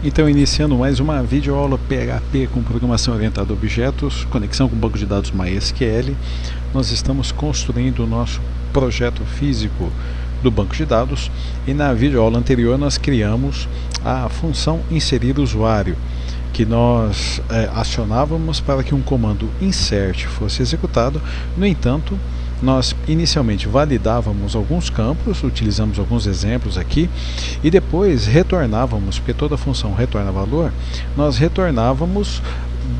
Então, iniciando mais uma videoaula PHP com programação orientada a objetos, conexão com o banco de dados MySQL, nós estamos construindo o nosso projeto físico do banco de dados e na videoaula anterior nós criamos a função inserir usuário, que nós acionávamos para que um comando insert fosse executado. No entanto, nós inicialmente validávamos alguns campos, utilizamos alguns exemplos aqui, e depois retornávamos, porque toda função retorna valor, nós retornávamos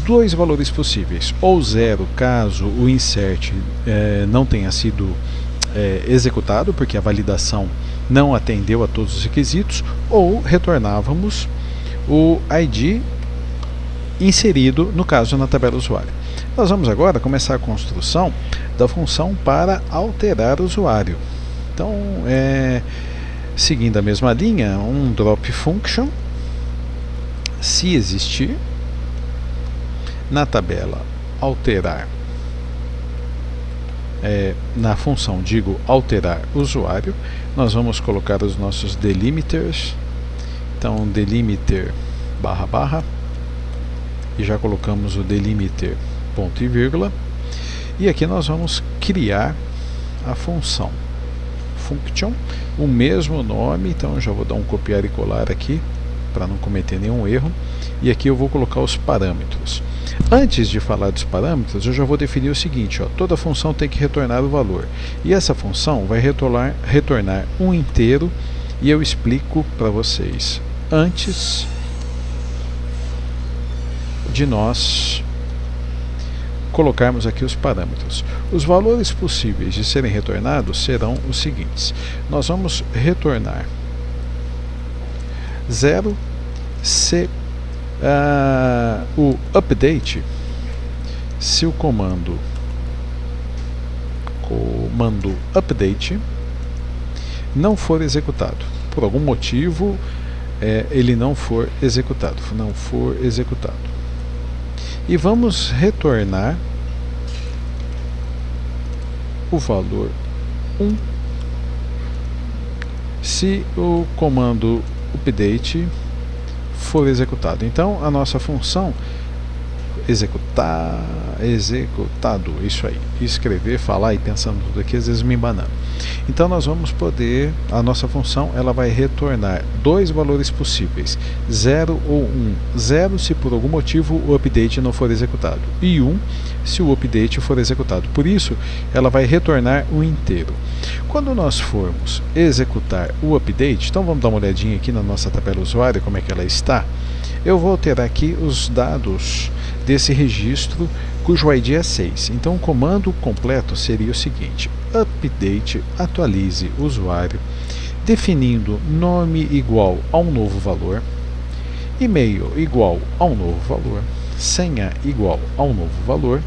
dois valores possíveis, ou 0 caso o insert não tenha sido executado, porque a validação não atendeu a todos os requisitos, ou retornávamos o ID inserido, no caso, na tabela usuário. Nós vamos agora começar a construção da função para alterar o usuário. Então, seguindo a mesma linha, um drop function, se existir, na tabela alterar, na função digo alterar usuário, nós vamos colocar os nossos delimiters. Então, delimiter barra barra, e já colocamos o delimiter ponto e vírgula, e aqui nós vamos criar a função function, o mesmo nome. Então eu já vou dar um copiar e colar aqui para não cometer nenhum erro, e aqui eu vou colocar os parâmetros. Antes de falar dos parâmetros, eu já vou definir o seguinte, toda função tem que retornar o valor, e essa função vai retornar um inteiro, e eu explico para vocês antes de nós colocarmos aqui os parâmetros. Os valores possíveis de serem retornados serão os seguintes: nós vamos retornar 0 se o update, se o comando update não for executado, por algum motivo ele não for executado, e vamos retornar o valor 1 se o comando update for executado. Então a nossa função executado, isso aí, escrever, falar e pensando tudo aqui, às vezes me embanando. Então nós vamos poder, a nossa função ela vai retornar dois valores possíveis, 0 ou 1. 0 se por algum motivo o update não for executado, e 1 se o update for executado. Por isso ela vai retornar um inteiro. Quando nós formos executar o update, então vamos dar uma olhadinha aqui na nossa tabela usuário, como é que ela está. Eu vou alterar aqui os dados desse registro cujo ID é 6. Então o comando completo seria o seguinte: update, atualize usuário, definindo nome igual a um novo valor, e-mail igual a um novo valor, senha igual a um novo valor,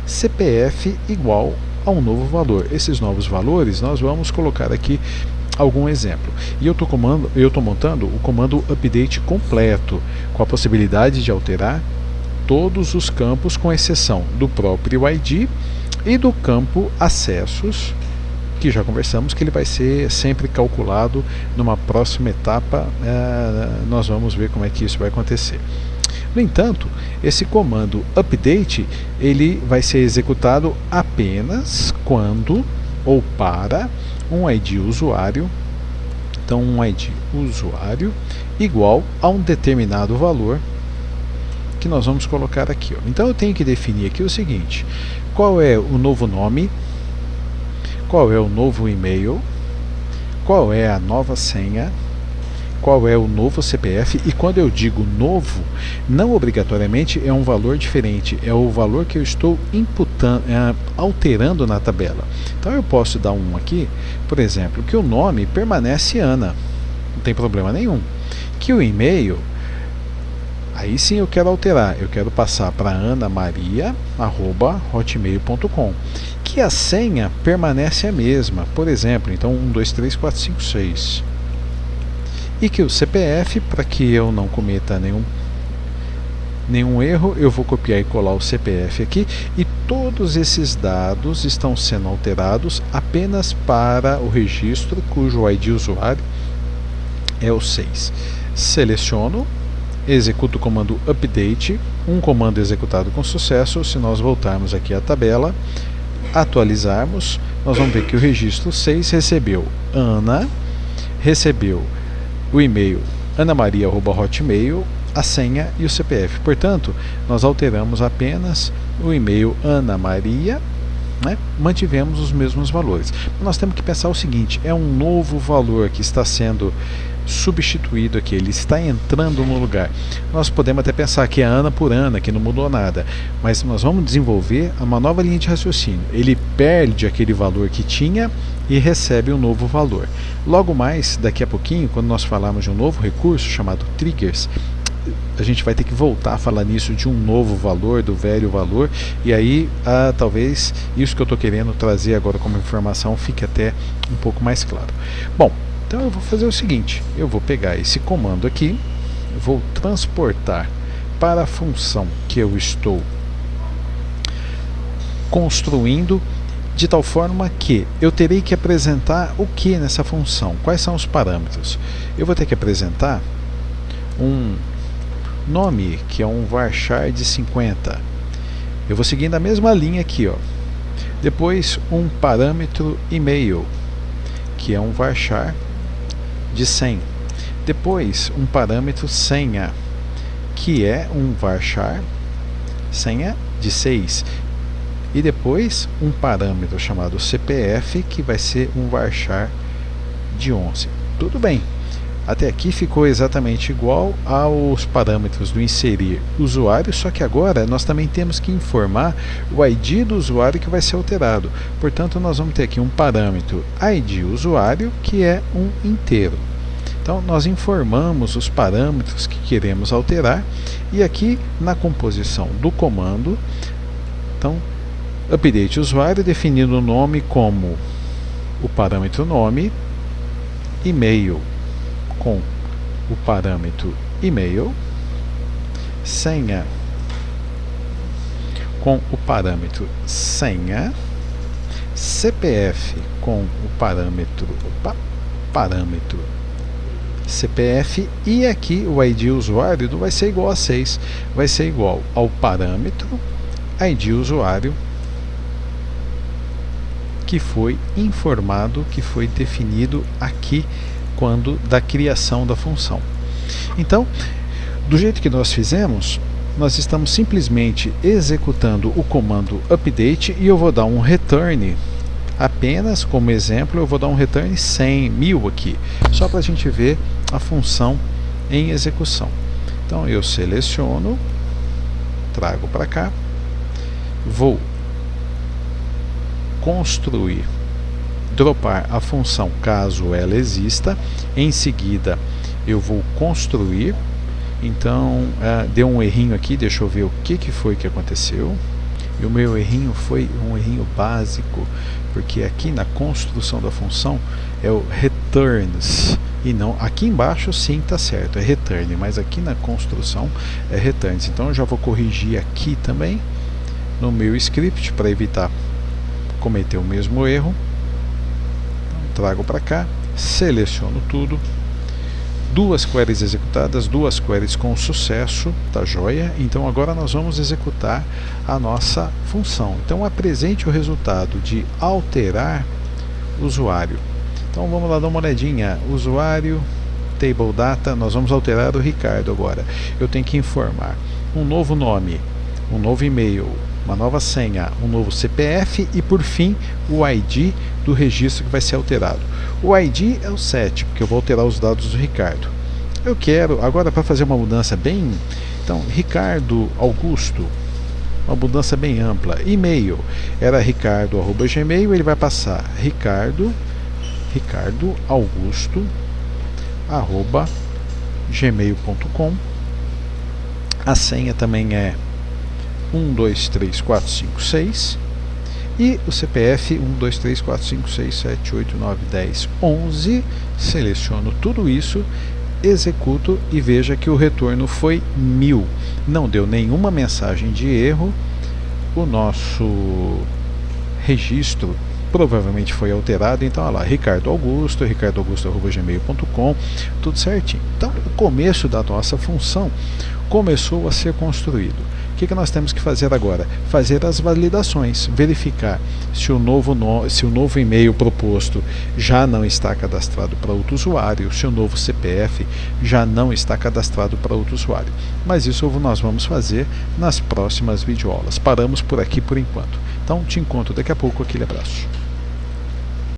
CPF igual a um novo valor. Esses novos valores nós vamos colocar aqui algum exemplo. E eu estou montando o comando update completo, com a possibilidade de alterar todos os campos, com exceção do próprio ID e do campo acessos, que já conversamos que ele vai ser sempre calculado numa próxima etapa. Nós vamos ver como é que isso vai acontecer. No entanto, esse comando update ele vai ser executado apenas quando ou para um ID usuário. Então um ID usuário igual a um determinado valor que nós vamos colocar aqui. Então eu tenho que definir aqui o seguinte: qual é o novo nome, qual é o novo e-mail, qual é a nova senha, qual é o novo CPF. E quando eu digo novo, não obrigatoriamente é um valor diferente, é o valor que eu estou imputando, alterando na tabela. Então eu posso dar um aqui, por exemplo, que o nome permanece Ana, não tem problema nenhum, que o e-mail, aí sim eu quero alterar, eu quero passar para anamaria@hotmail.com, que a senha permanece a mesma, por exemplo, então 1, 2, 3, 4, 5, 6, e que o CPF, para que eu não cometa nenhum erro, eu vou copiar e colar o CPF aqui, e todos esses dados estão sendo alterados apenas para o registro cujo ID usuário é o 6. Seleciono executo o comando update, um comando executado com sucesso. Se nós voltarmos aqui à tabela, atualizarmos, nós vamos ver que o registro 6 recebeu Ana, recebeu o e-mail anamaria@hotmail, a senha e o CPF. Portanto, nós alteramos apenas o e-mail anamaria, né? Mantivemos os mesmos valores. Nós temos que pensar o seguinte: é um novo valor que está sendo substituído aqui, ele está entrando no lugar. Nós podemos até pensar que é Ana por Ana, que não mudou nada, mas nós vamos desenvolver uma nova linha de raciocínio. Ele perde aquele valor que tinha e recebe um novo valor. Logo mais, daqui a pouquinho, quando nós falarmos de um novo recurso chamado triggers, a gente vai ter que voltar a falar nisso, de um novo valor, do velho valor, e aí talvez isso que eu estou querendo trazer agora como informação fique até um pouco mais claro. Bom, então eu vou fazer o seguinte: eu vou pegar esse comando aqui, vou transportar para a função que eu estou construindo, de tal forma que eu terei que apresentar o que nessa função? Quais são os parâmetros? Eu vou ter que apresentar um nome, que é um varchar de 50. Eu vou seguindo a mesma linha aqui, ó. Depois um parâmetro e-mail, que é um varchar de 100. Depois um parâmetro senha, que é um varchar senha de 6. E depois um parâmetro chamado CPF, que vai ser um varchar de 11. Tudo bem. Até aqui ficou exatamente igual aos parâmetros do inserir usuário, só que agora nós também temos que informar o ID do usuário que vai ser alterado. Portanto, nós vamos ter aqui um parâmetro ID usuário, que é um inteiro. Então, nós informamos os parâmetros que queremos alterar, e aqui na composição do comando, então, update usuário, definindo o nome como o parâmetro nome, e-mail com o parâmetro e-mail, senha com o parâmetro senha, CPF com o parâmetro CPF, e aqui o ID usuário não vai ser igual a 6, vai ser igual ao parâmetro ID usuário que foi informado, que foi definido aqui quando da criação da função. Então, do jeito que nós fizemos, nós estamos simplesmente executando o comando update, e eu vou dar um return, apenas como exemplo, eu vou dar um return 100.000 aqui, só para a gente ver a função em execução. Então eu seleciono, trago para cá, vou construir, dropar a função caso ela exista, em seguida eu vou construir. Então deu um errinho aqui, deixa eu ver o que foi que aconteceu. E o meu errinho foi um errinho básico, porque aqui na construção da função é o returns, e não, aqui embaixo sim está certo, é return, mas aqui na construção é returns. Então eu já vou corrigir aqui também no meu script para evitar cometer o mesmo erro. Trago para cá, seleciono tudo, duas queries executadas, duas queries com sucesso, tá joia? Então agora nós vamos executar a nossa função. Então apresente o resultado de alterar usuário. Então vamos lá dar uma olhadinha. Usuário, table data, nós vamos alterar o Ricardo agora. Eu tenho que informar um novo nome, um novo e-mail, uma nova senha, um novo CPF e por fim o ID do registro que vai ser alterado. O ID é o 7, porque eu vou alterar os dados do Ricardo. Eu quero agora, para fazer uma mudança bem, então Ricardo Augusto, uma mudança bem ampla. E-mail era ricardo@gmail, ele vai passar Ricardo Augusto @gmail.com. A senha também é 123456 e o CPF 123456789101. Seleciono tudo isso, executo e veja que o retorno foi 1000. Não deu nenhuma mensagem de erro. O nosso registro provavelmente foi alterado, então olha lá, Ricardo Augusto, ricardoaugusto@gmail.com, tudo certinho. Então o começo da nossa função começou a ser construído. O que nós temos que fazer agora? Fazer as validações, verificar se o novo e-mail proposto já não está cadastrado para outro usuário, se o novo CPF já não está cadastrado para outro usuário. Mas isso nós vamos fazer nas próximas videoaulas. Paramos por aqui por enquanto. Então te encontro daqui a pouco, aquele abraço.